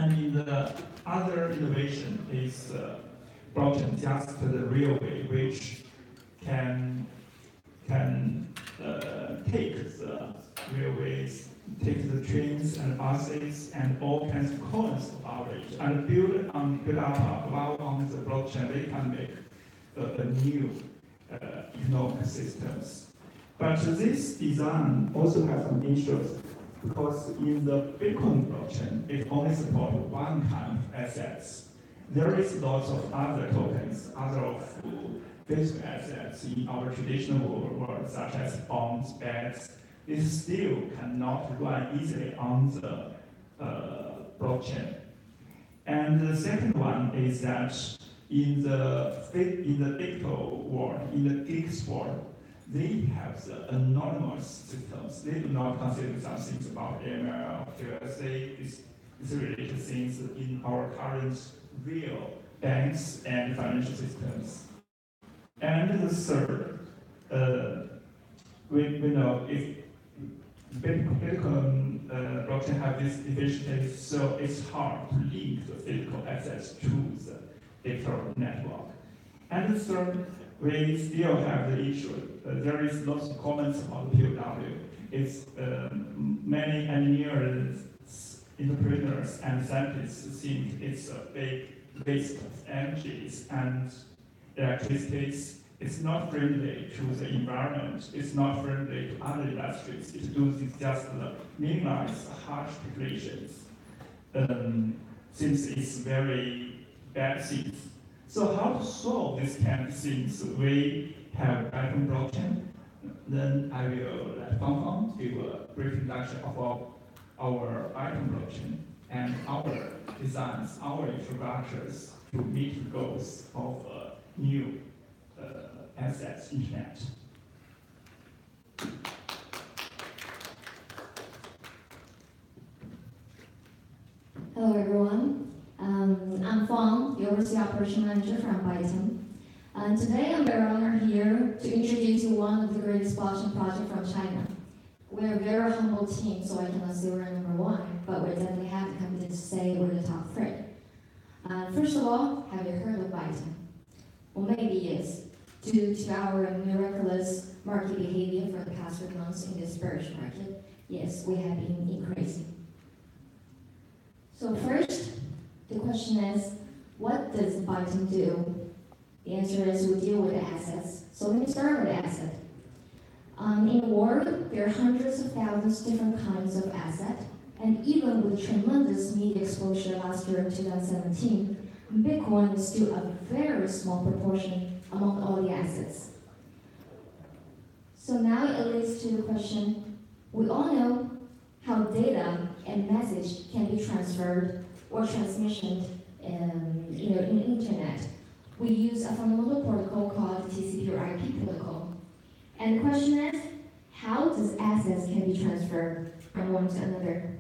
And in the other innovation is blockchain, just the railway, which can take the railways, take the trains and buses and all kinds of components of it and build up while on the blockchain. They can make a new economic systems. But this design also has some issues because in the Bitcoin blockchain, it only supports one kind of assets. There is lots of other tokens, other of physical assets in our traditional world, such as bonds, bets. This still cannot run easily on the blockchain. And the second one is that in the digital world, in the geeks world, they have the anonymous systems. They do not consider some things about AML, QSA, these related things in our current real banks and financial systems. And the third, we know if Bitcoin blockchain have this efficiency, so it's hard to link the physical assets to the digital network. And the third, we still have the issue. There is lots of comments about the POW. It's many engineers, entrepreneurs, and scientists think it's a big waste of energies and electricity. It's not friendly to the environment. It's not friendly to other industries. It does just minimize harsh populations, since it's very bad things. So how to solve these kind of things? We have Bytom blockchain. Then I will let Fang give a brief introduction of our Bytom blockchain and our designs, our infrastructures to meet the goals of new assets internet. Hello everyone. I'm Fang, the Overseas Operation Manager from Bytom. Today I'm very honored here to introduce you one of the greatest blockchain projects from China. We're a very humble team, so I cannot say we're number one, but we definitely have the confidence to say we're the top three. First of all, have you heard of Bytom? Well, maybe yes. Due to our miraculous market behavior for the past 3 months in this bearish market, yes, we have been increasing. So first, the question is, what does Bytom do? The answer is we deal with the assets. So let me start with the asset. In the world, there are hundreds of thousands of different kinds of assets, and even with tremendous media exposure last year in 2017, Bitcoin is still a very small proportion among all the assets. So now it leads to the question, we all know how data and message can be transferred or transmission in the internet. We use a fundamental protocol called TCP or IP protocol. And the question is, how does assets can be transferred from one to another?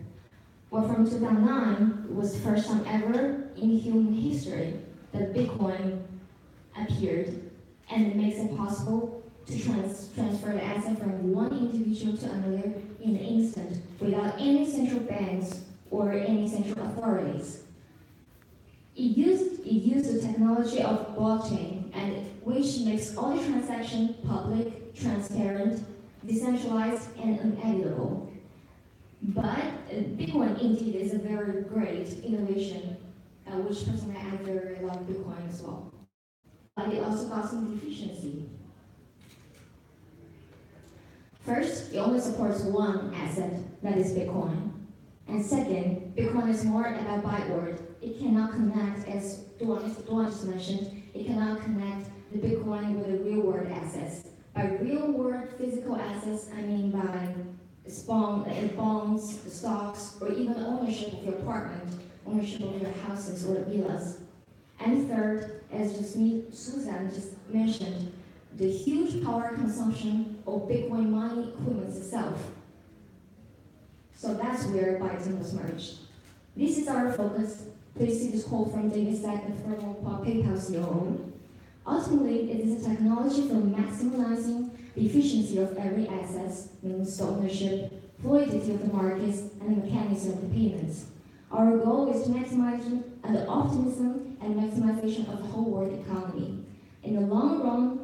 Well, from 2009, it was the first time ever in human history that Bitcoin appeared, and it makes it possible to transfer the asset from one individual to another in an instant without any central banks or any central authorities. It used the technology of blockchain, and which makes all the transactions public, transparent, decentralized, and uneditable. But Bitcoin indeed is a very great innovation, which personally I very love Bitcoin as well. But it also got some deficiency. First, it only supports one asset, that is Bitcoin. And second, Bitcoin is more about byteword. It cannot connect, as Duan just mentioned, it cannot connect the Bitcoin with the real world assets. By real world physical assets, I mean by bonds, stocks, or even ownership of your apartment, ownership of your houses or villas. And third, as Susan just mentioned, the huge power consumption of Bitcoin mining equipment itself. So that's where Bytom was merged. This is our focus. Please see this quote from David Stack, the former PayPal CEO. Ultimately, it is a technology for maximizing the efficiency of every asset, means the ownership, fluidity of the markets, and the mechanics of the payments. Our goal is to maximize the optimism and maximization of the whole world economy. In the long run,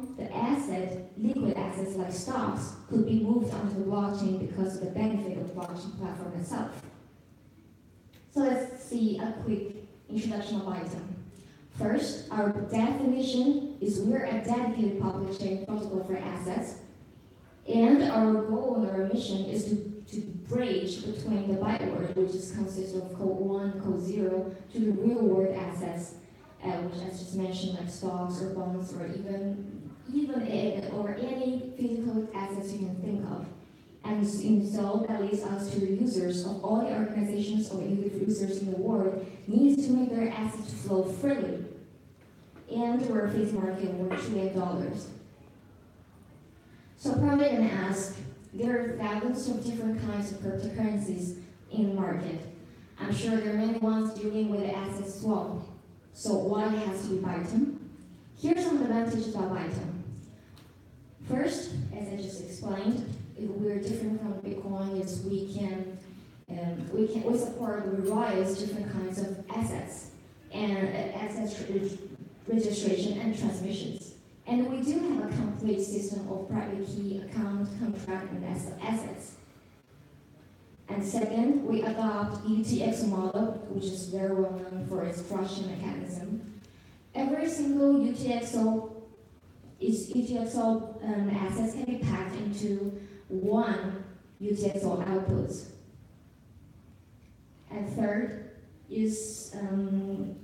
liquid assets like stocks, could be moved onto the blockchain because of the benefit of the blockchain platform itself. So let's see a quick introduction of Bytom. First, our definition is we're a dedicated public chain protocol for assets, and our goal and our mission is to bridge between the byte world, which consists of code 1, code 0, to the real world assets, which as just mentioned, like stocks or bonds or even any physical assets you can think of. And so that leads us to the users of all the organizations or users in the world needs to make their assets flow freely. And we're facing a market of $1 trillion. So probably gonna ask, there are thousands of different kinds of cryptocurrencies in the market. I'm sure there are many ones dealing with asset swap. So why it has to be Bytom? Here's some advantages about Bytom. First, as I just explained, if we're different from Bitcoin, is we support various different kinds of assets and assets registration and transmissions. And we do have a complete system of private key, account, contract, and assets. And second, we adopt UTXO model, which is very well known for its trusting mechanism. Every single UTXO assets can be packed into one UTXO outputs. And third is,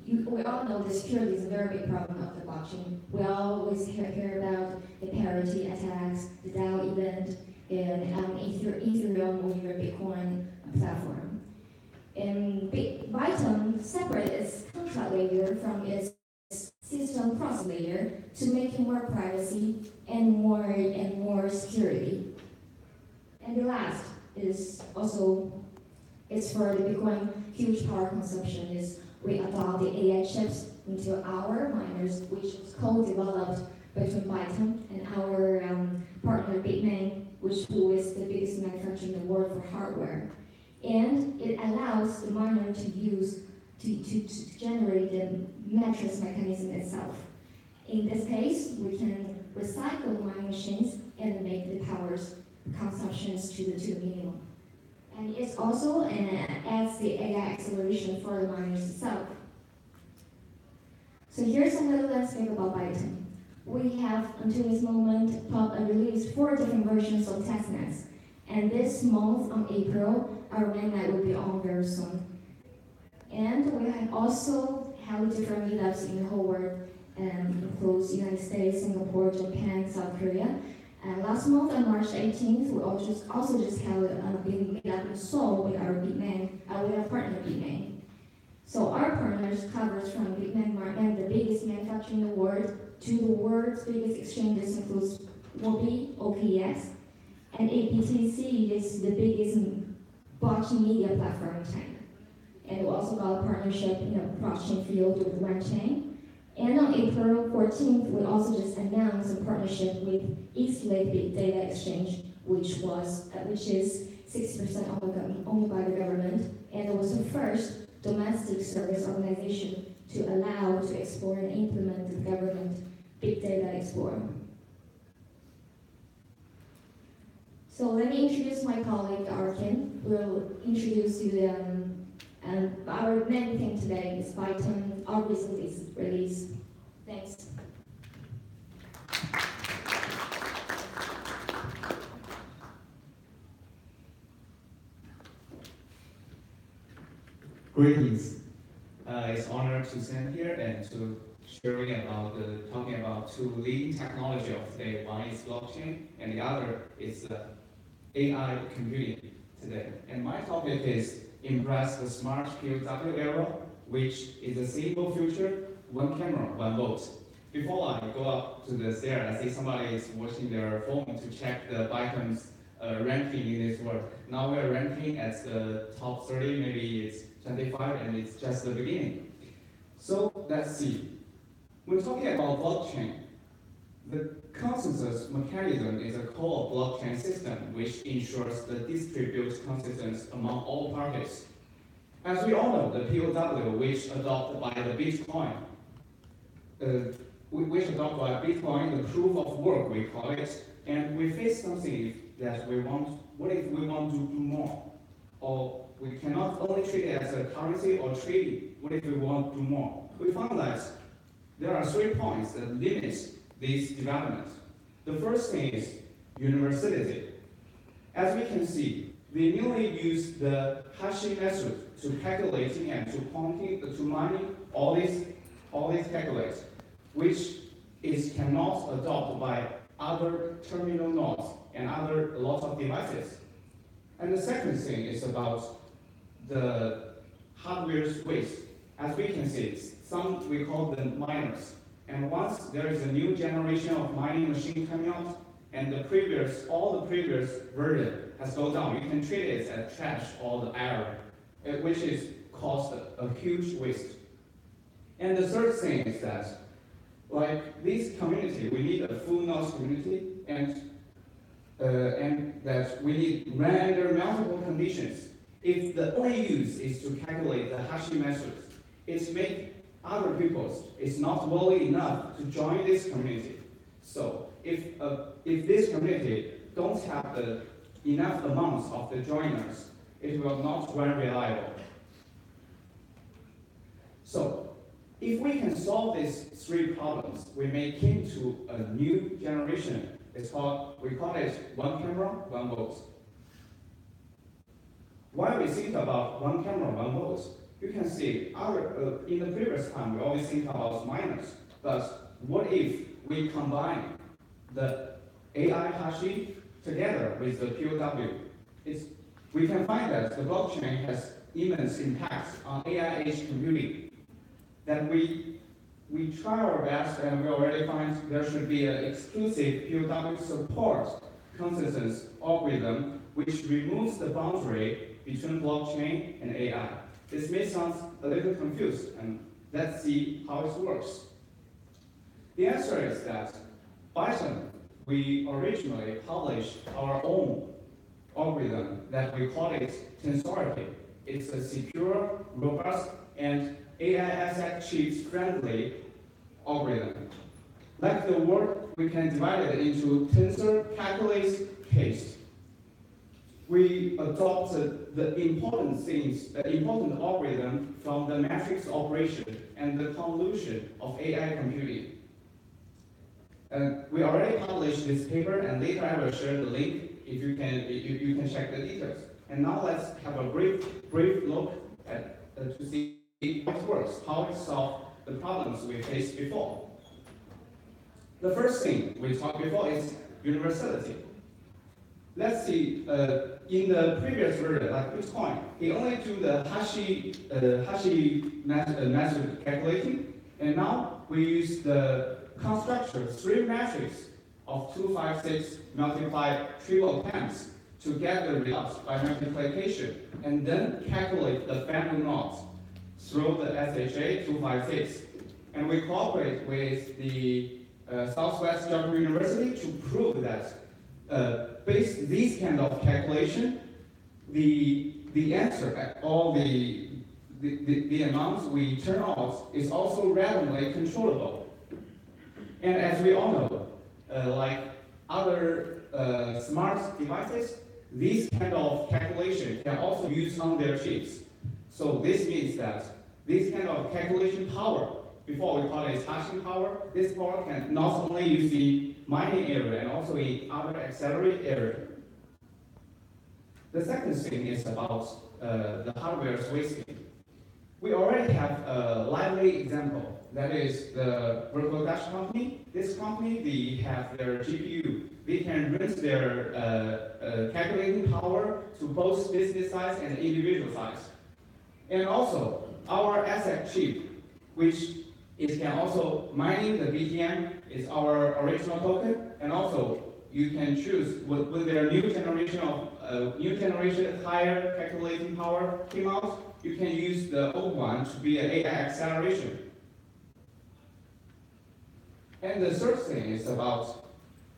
we all know that security is a very big problem of the blockchain. We always hear about the parity attacks, the DAO event, in Ethereum or your Bitcoin platform. And Bytom separates its contract layer from its system process layer to make more privacy and more security. And the last is also, it's for the Bitcoin huge power consumption, is we adopt the AI chips into our miners, which is co-developed between Bytom and our partner Bitmain, who is the biggest manufacturer in the world for hardware. And it allows the miner to use to generate the mattress mechanism itself. In this case, we can recycle mining machines and make the power's consumptions to the minimum. And it's also adds the AI acceleration for the miners itself. So here's some little landscape about Bytom. We have, until this moment, released 4 different versions of testnets. And this month, on April, our mainnet will be on very soon. And we have also held different meetups in the whole world, includes United States, Singapore, Japan, South Korea. And last month, on March 18th, we also just held a big meetup in Seoul with our partner Bitmain. So our partners covers from Bitmain, the biggest manufacturer in the world, to the world's biggest exchanges includes Wobi, OKEX, and APTC is the biggest blockchain media platform in China. And we also got a partnership in the blockchain field with OneChain. And on April 14th, we also just announced a partnership with East Lake Big Data Exchange, which is 60% owned by the government, and it was the first domestic service organization to allow to explore and implement the government Big Data Explorer. So let me introduce my colleague Arkin. We'll introduce you our main thing today is Bytom, our recent release. Thanks. Greetings. It's an honor to stand here and to talking about 2 leading technology of today. One is blockchain, and the other is AI computing today. And my topic is embrace the smart POW era, which is a simple future, 1 camera, 1 vote. Before I go up to the stairs, I see somebody is watching their phone to check the Bytom's ranking in this world. Now we're ranking at the top 30, maybe it's 25, and it's just the beginning. So let's see. When talking about blockchain, the consensus mechanism is a core blockchain system which ensures the distributed consensus among all parties. As we all know, the POW, which adopted by the Bitcoin, the proof of work, we call it, and we face something that we want, what if we want to do more? Or we cannot only treat it as a currency or trading, what if we want to do more? We found that there are 3 points that limit this development. The first thing is universality. As we can see, we merely use the hashing method to calculating and to counting, to mining all these calculates, which is cannot adopted by other terminal nodes and other lots of devices. And the second thing is about the hardware's waste. As we can see, some we call them miners. And once there is a new generation of mining machine coming out, and all the previous version has gone down, you can treat it as trash or the error, which is caused a huge waste. And the third thing is that, like this community, we need a full node community, and that we need run under multiple conditions. If the only use is to calculate the hashing methods, it makes other people is not willing enough to join this community. So if this community don't have the enough amounts of the joiners, it will not run reliable. So if we can solve these 3 problems, we may come to a new generation. We call it 1 camera, 1 vote. Why we think about 1 camera, 1 vote? You can see in the previous time we always think about miners, but what if we combine the AI hashing together with the POW? We can find that the blockchain has immense impact on AI age computing. That we try our best, and we already find there should be an exclusive POW support consensus algorithm which removes the boundary between blockchain and AI. This may sound a little confused, and let's see how it works. The answer is that Bytom, we originally published our own algorithm that we call it Tensority. It's a secure, robust, and AI chips friendly algorithm. Like the word, we can divide it into tensor, calculate, case. We adopted the important algorithm from the matrix operation and the convolution of AI computing. We already published this paper, and later I will share the link if you can check the details. And now let's have a brief look at to see how it works, how it solves the problems we faced before. The first thing we talked before is universality. Let's see, in the previous version, like Bitcoin, it only do the hashi method calculating, and now we use the construction 3 matrix of 256 multiplied triple times to get the results by multiplication, and then calculate the family nodes through the SHA 256. And we cooperate with the Southwest Georgia University to prove that based this kind of calculation, the answer, all the amounts we turn out is also randomly controllable. And as we all know, like other smart devices, this kind of calculation can also use on their chips. So this means that this kind of calculation power, before we call it hashing power, this power can not only use the mining area and also in other accelerate area. The second thing is about the hardware wasting. We already have a lively example. That is the Virtual Dash company. This company, they have their GPU. They can rent their calculating power to both business size and individual size. And also, our asset chip, which it can also mining the BTM, is our original token, and also you can choose with their new generation higher calculating power came out, you can use the old one to be an AI acceleration. And the third thing is about,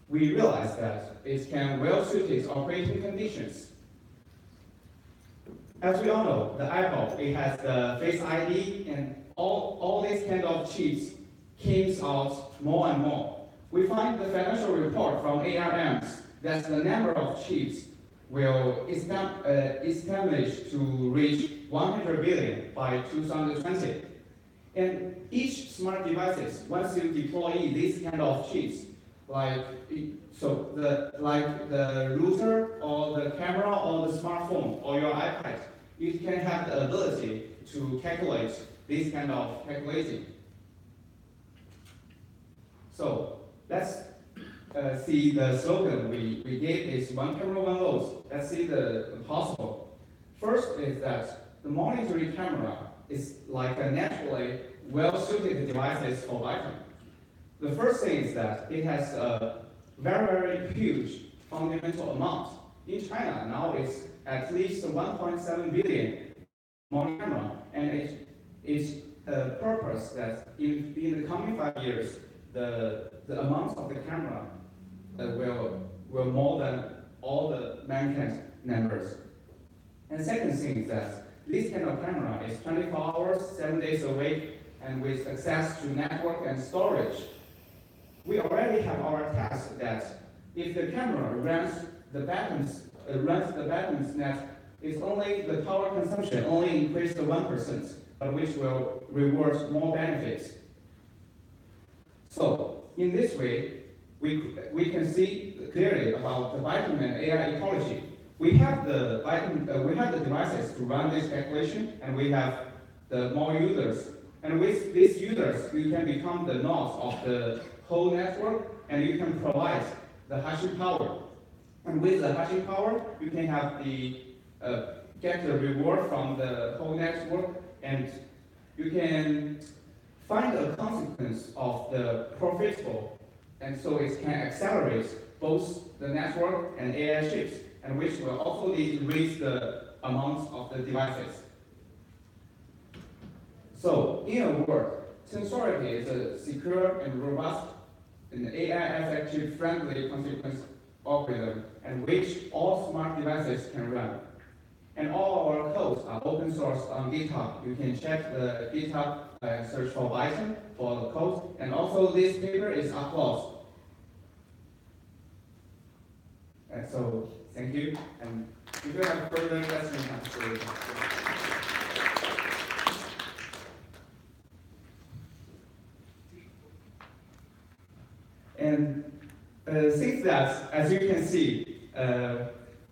we realize that it can well suit its operating conditions. as we all know, the Apple, it has the Face ID and all these kind of chips came out more and more. We find the financial report from ARMs that the number of chips will establish to reach 100 billion by 2020. And each smart devices, once you deploy these kind of chips, like the router or the camera or the smartphone or your iPad, you can have the ability to calculate this kind of calculating. So let's see the slogan we gave is one camera, one vote. Let's see the possible. First is that the monitoring camera is like a naturally well-suited devices for Bytom. The first thing is that it has a very, very huge fundamental amount. In China, now it's at least 1.7 billion monitoring camera, and its purpose that in the coming 5 years, the amount of the camera will more than all the mankind numbers. And second thing is that this kind of camera is 24 hours, 7 days a week, and with access to network and storage. We already have our test that if the camera runs the Bytom's net, it's only the power consumption only increased to 1%, but which will reward more benefits. So in this way, we can see clearly about the Bytom and AI ecology. We have the devices to run this calculation, and we have the more users. And with these users, you can become the nodes of the whole network, and you can provide the hashing power. And with the hashing power, you can have the get the reward from the whole network, and you can find a consequence of the profitable, and so it can accelerate both the network and AI chips, and which will also raise the amount of the devices. So, in a word, Tensority is a secure and robust and AI-effective friendly consequence algorithm, and which all smart devices can run. And all our codes are open source on GitHub. You can check the GitHub and search for Bytom for the code. And also this paper is uploaded. And so, thank you. And if you have further questions, I'm sure. And since that, as you can see,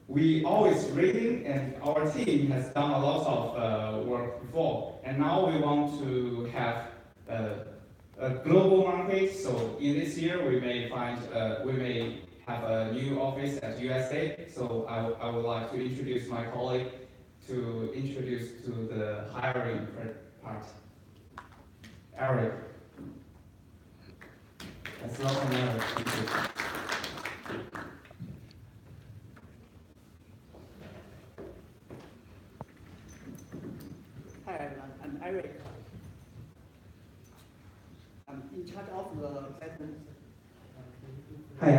we always reading, and our team has done a lot of work before, and now we want to have a global market. So in this year, we may have a new office at USA. So I would like to introduce my colleague to introduce to the hiring part. Eric. Let's welcome Eric. Thank you. Hi everyone, I'm Eric. I'm in charge of the Bytom. Hi,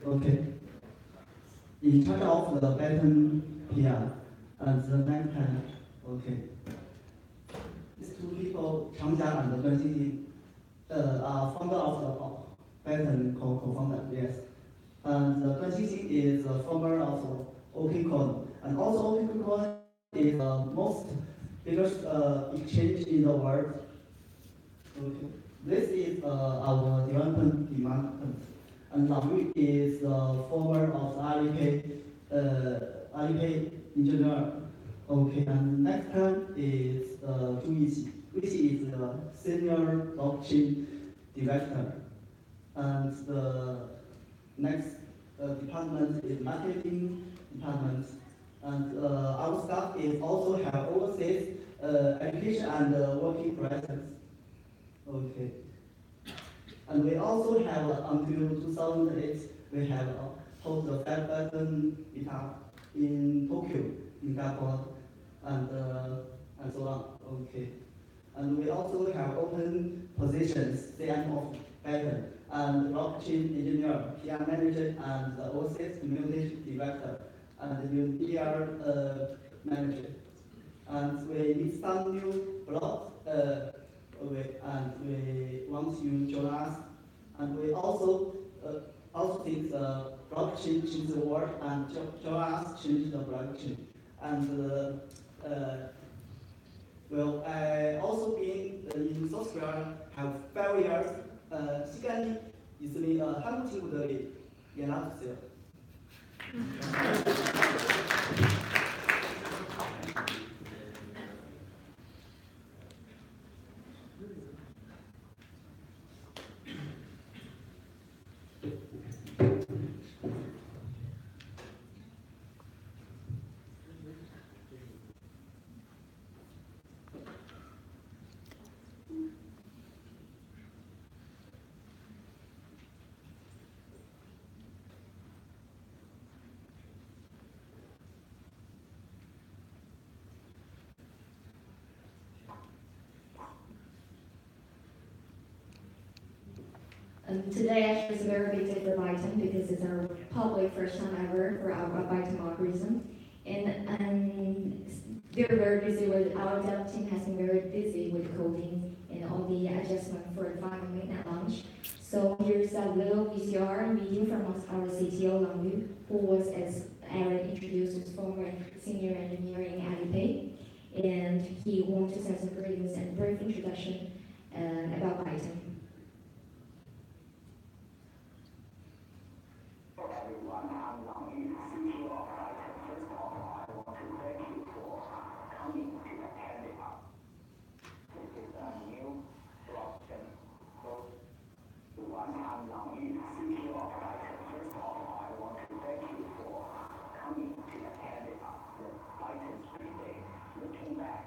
okay. In charge of the Bytom PR and the management, okay. These two people, Changjia and Duan Xinxin, are founder of the Bytom co-founder, yes. And Duan Xinxin is the former of OpenCoin, and also OpenCoin is the most biggest exchange in the world. Okay. This is our development department, and Lamui is the former of Alipay engineer. Okay, and next time is Zhu Yiqi. Yiqi is the senior blockchain director, and the next department is marketing department. And our staff is also have overseas education and working presence. Okay. And we also have until 2008 we have hold the Bytom meetup in Tokyo, in Japan, and so on. Okay. And we also have open positions, CM of Bytom, and blockchain engineer, PR manager, and the overseas community director, and the PR manager. And we need some new blocks, and we want you to join us. And we also think the blockchain change the world, and join us change the blockchain. And well, I also been in South Korea have 5 years. 시간이 있으면 한국 친구들이 연락 주세요. Today actually is a very big day for Bytom because it's our public first time ever for our Bytom algorithm. And they're very busy with, our dev team has been very busy with coding and all the adjustment for the final mainnet launch. So here's a little VCR video from our CTO, Langlu, who was, as Aaron introduced, was former senior engineer in Alipay. And he wanted to send some greetings and brief introduction about Bytom. Everyone, I'm Lang Yu, CTO of Bytom. First of all, I want to thank you for coming to attend it up. This is a new blockchain. So, everyone, I'm Lang Yu, CTO of Bytom. First of all, I want to thank you for coming to attend it up. The Bytom's great day. Looking back,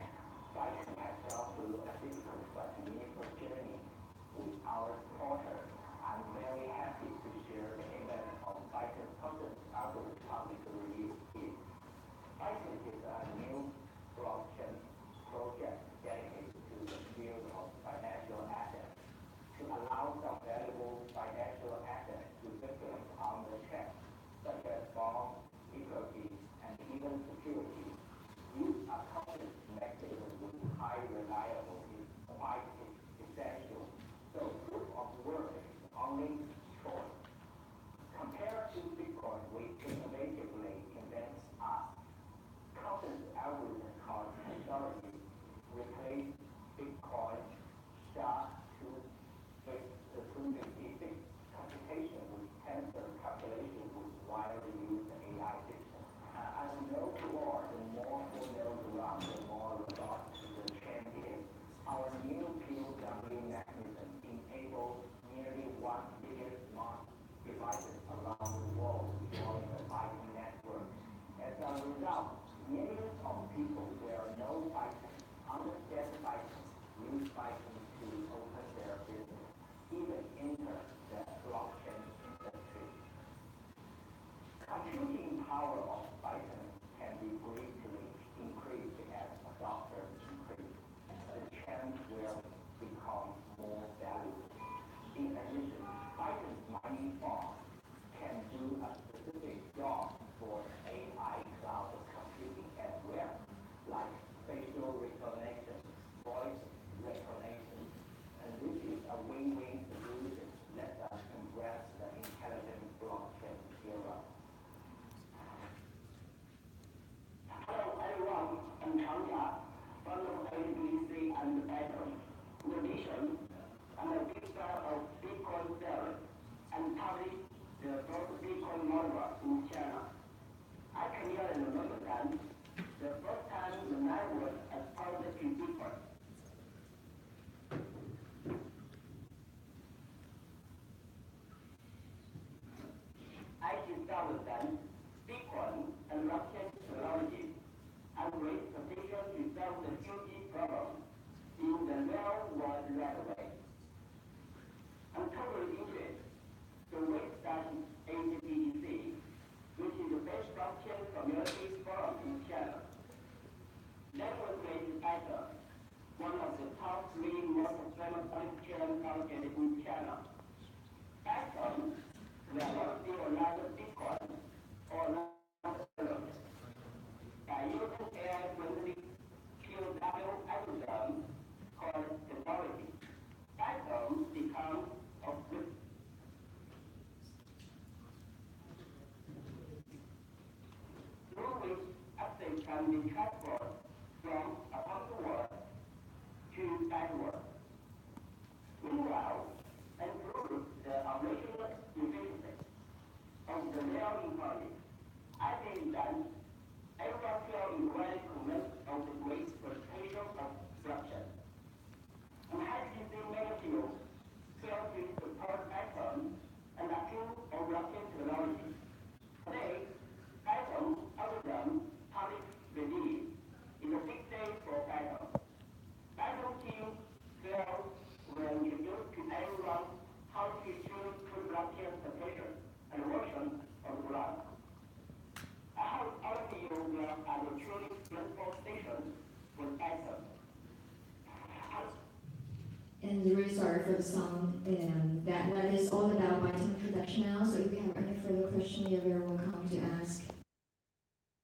Bytom has gone through a difficult but meaningful journey with our supporters. I'm very happy to share the event of Bytom's content algorithm public release here. Bytom is a new blockchain project dedicated to the field of financial assets to allow some valuable financial assets to circulate on the chain, such as bonds, equities, and even securities. Use a content mechanism with high reliability, quite essential. So proof of work only choice. Compared to Bitcoin, which innovatively invents us, content algorithm called technology replace Bitcoin SHA-256 computation with tensor calculation with widely used AI system. As we know toward the more formulas around, the more robust the chain is. Our new POW mechanism enables nearly 1 billion smart devices around the world join the Bytom network. As a result, millions of people who know Bytom, understand Bytom, use Bytom to open their business, even enter the blockchain industry. Computing power of Bytom can be greatly increased as adopters increase. The chain will become more valuable. In addition, Bytom's mining farm can do a specific job for AI cloud computing as well, like facial recognition, voice recognition, and this is a win-win solution. Let us embrace the intelligent blockchain era. Hello everyone, I'm Chang Jia, founder of ABC and Bytom. In addition, I'm a big fan of Bitcoin series and published the first Bitcoin model in China. I can clearly remember that the first time the network exposed to Bitcoin. I discovered that Bitcoin and blockchain technology have great potential to solve the huge problem in the real world right away. I'm totally interested to start ACBDC, which is the best blockchain community forum in China. That was created by one of the top 3 most famous blockchain projects in China. Bytom, we are not still another Bitcoin or another Ethereum. By using AI-friendly can be transferred from a public world to that world. Meanwhile, improve the operational efficiency of the rail employees. I think that everyone feels in well of the great potential of blockchain. I'm happy to see many people feel to support Bytom and approve of blockchain technology. Today, Bytom algorithm public release is a big day for Bytom. Bytom team will introduce to everyone how to choose good blockchain application and version of the block. I hope all of you will have a truly useful station with Bytom. And really sorry for the sound, and that is all about Bytom introduction now. So if you have any further questions, you're very welcome to ask.